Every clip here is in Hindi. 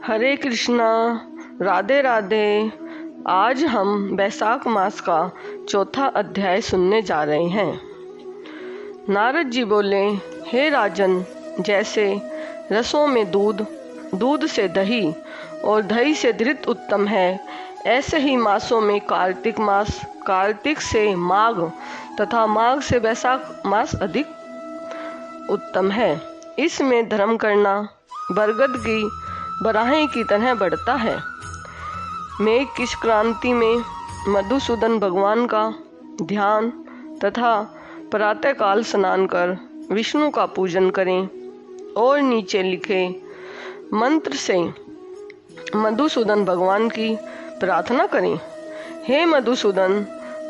हरे कृष्णा, राधे राधे। आज हम बैसाख मास का चौथा अध्याय सुनने जा रहे हैं। नारद जी बोले, हे राजन, जैसे रसों में दूध, दूध से दही और दही से घृत उत्तम है, ऐसे ही मासों में कार्तिक मास, कार्तिक से माघ तथा माघ से बैसाख मास अधिक उत्तम है। इसमें धर्म करना बरगद की बराहें की तरह बढ़ता है। मेघ की क्रांति में मधुसूदन भगवान का ध्यान तथा प्रातःकाल स्नान कर विष्णु का पूजन करें और नीचे लिखे मंत्र से मधुसूदन भगवान की प्रार्थना करें। हे मधुसूदन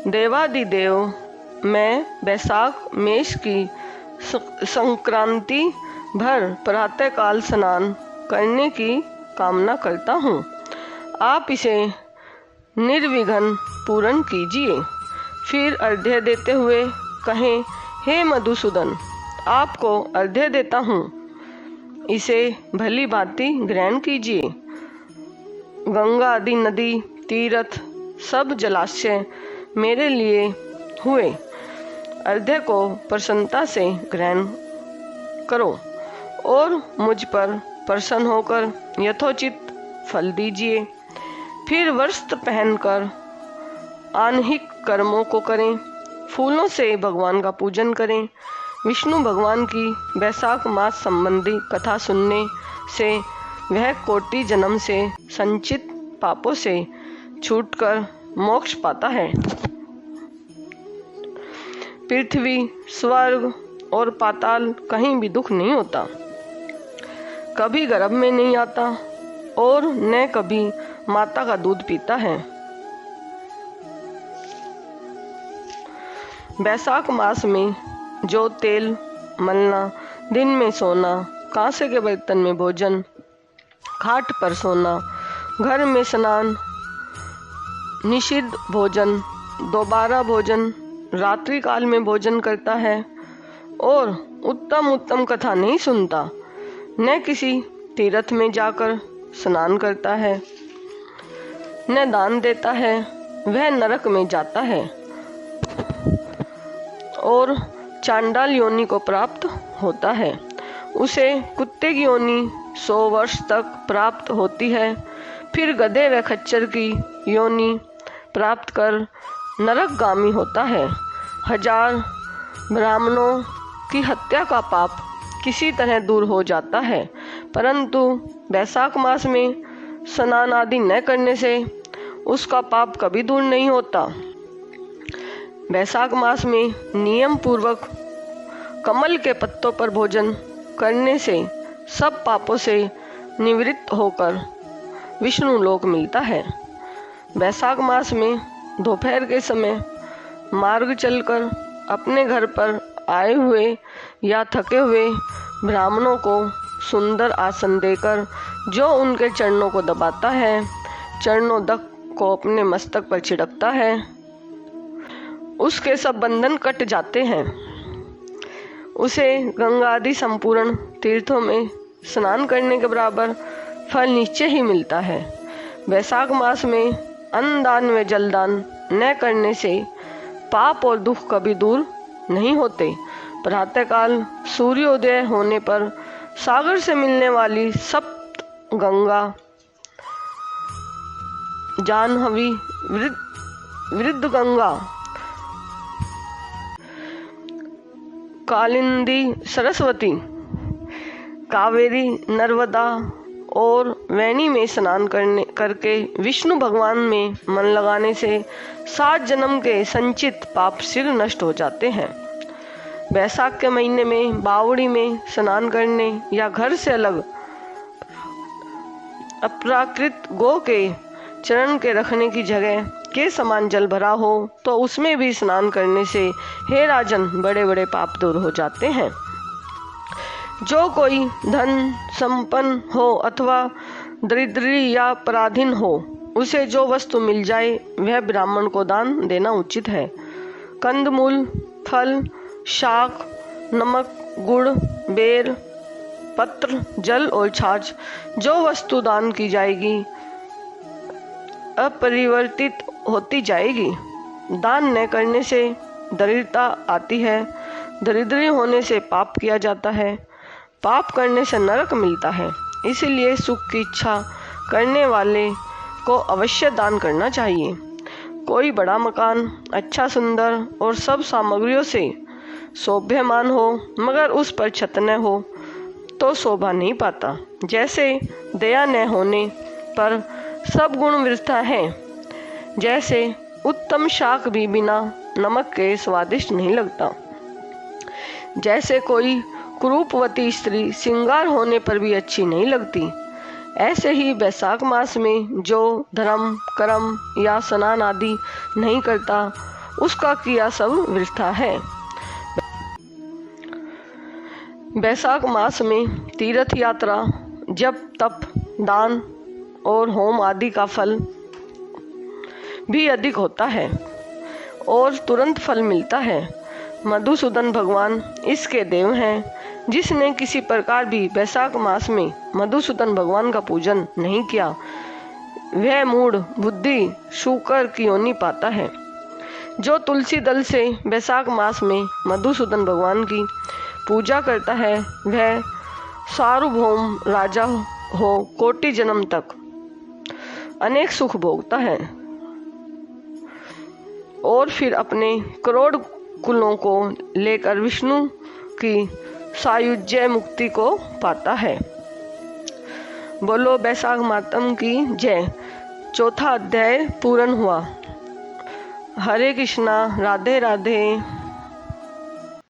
देवादिदेव, मैं बैसाख मेष की संक्रांति भर प्रातःकाल स्नान करने की कामना करता हूँ। आप इसे निर्विघ्न पूर्ण कीजिए। फिर अर्घ्य देते हुए कहें, हे मधुसूदन, आपको अर्घ्य देता हूँ, इसे भली भांति ग्रहण कीजिए। गंगा आदि नदी, तीर्थ, सब जलाशय मेरे लिए हुए। अर्घ्य को प्रसन्नता से ग्रहण करो और मुझ पर प्रसन्न होकर यथोचित फल दीजिए। फिर वस्त्र पहनकर आह्निक कर्मों को करें। फूलों से भगवान का पूजन करें। विष्णु भगवान की बैसाख मास संबंधी कथा सुनने से वह कोटि जन्म से संचित पापों से छूटकर मोक्ष पाता है। पृथ्वी, स्वर्ग और पाताल कहीं भी दुख नहीं होता, कभी गर्भ में नहीं आता और न कभी माता का दूध पीता है। बैसाख मास में जो तेल मलना, दिन में सोना, कांसे के बर्तन में भोजन, खाट पर सोना, घर में स्नान, निषिद्ध भोजन, दोबारा भोजन, रात्रि काल में भोजन करता है और उत्तम उत्तम कथा नहीं सुनता, न किसी तीर्थ में जाकर स्नान करता है, न दान देता है, वह नरक में जाता है और चांडाल योनि को प्राप्त होता है। उसे कुत्ते की योनि 100 वर्ष तक प्राप्त होती है। फिर गधे व खच्चर की योनि प्राप्त कर नरकगामी होता है। 1000 ब्राह्मणों की हत्या का पाप किसी तरह दूर हो जाता है, परंतु बैसाख मास में स्नान आदि न करने से उसका पाप कभी दूर नहीं होता। बैसाख मास में नियम पूर्वक कमल के पत्तों पर भोजन करने से सब पापों से निवृत्त होकर विष्णु लोक मिलता है। बैसाख मास में दोपहर के समय मार्ग चलकर अपने घर पर आए हुए या थके हुए ब्राह्मणों को सुंदर आसन देकर जो उनके चरणों को दबाता है, चरणोदक को अपने मस्तक पर छिड़कता है, उसके सब बंधन कट जाते हैं। उसे गंगा आदि संपूर्ण तीर्थों में स्नान करने के बराबर फल निश्चय ही मिलता है। बैसाख मास में अन्नदान व जलदान न करने से पाप और दुख कभी दूर नहीं होते। प्रातःकाल सूर्योदय होने पर सागर से मिलने वाली सप्त गंगा, जाह्नवी, वृद्ध गंगा, कालिंदी, सरस्वती, कावेरी, नर्मदा और वैनी में स्नान करके विष्णु भगवान में मन लगाने से 7 जन्म के संचित पाप शीघ्र नष्ट हो जाते हैं। बैसाख के महीने में बावड़ी में स्नान करने या घर से अलग अप्राकृत गो के चरण के रखने की जगह के समान जल भरा हो तो उसमें भी स्नान करने से, हे राजन, बड़े बड़े पाप दूर हो जाते हैं। जो कोई धन संपन्न हो अथवा दरिद्री या पराधीन हो, उसे जो वस्तु मिल जाए वह ब्राह्मण को दान देना उचित है। कंदमूल, फल, शाक, नमक, गुड़, बेर, पत्र, जल और छाछ जो वस्तु दान की जाएगी अपरिवर्तित होती जाएगी। दान न करने से दरिद्रता आती है, दरिद्री होने से पाप किया जाता है, पाप करने से नरक मिलता है। इसलिए सुख की इच्छा करने वाले को अवश्य दान करना चाहिए। कोई बड़ा मकान अच्छा सुंदर और सब सामग्रियों से शोभ्यमान हो मगर उस पर छत न हो तो शोभा नहीं पाता। जैसे दया न होने पर सब गुण वृथा हैं, जैसे उत्तम शाक भी बिना नमक के स्वादिष्ट नहीं लगता, जैसे कोई कुरूपवती स्त्री श्रृंगार होने पर भी अच्छी नहीं लगती, ऐसे ही वैशाख मास में जो धर्म कर्म या स्नान आदि नहीं करता उसका किया सब वृथा है। वैशाख मास में तीर्थ यात्रा, जप तप, दान और होम आदि का फल भी अधिक होता है और तुरंत फल मिलता है। मधुसूदन भगवान इसके देव हैं। जिसने किसी प्रकार भी वैशाख मास में मधुसूदन भगवान का पूजन नहीं किया वह मूढ़ बुद्धि शूकर की योनि पाता है। जो तुलसी दल से वैशाख मास में मधुसूदन भगवान की पूजा करता है वह सार्वभौम राजा हो कोटि जन्म तक अनेक सुख भोगता है और फिर अपने करोड़ कुलों को लेकर विष्णु की सायुज्य मुक्ति को पाता है। बोलो वैशाख मातम की जय। चौथा अध्याय पूर्ण हुआ। हरे कृष्णा, राधे राधे।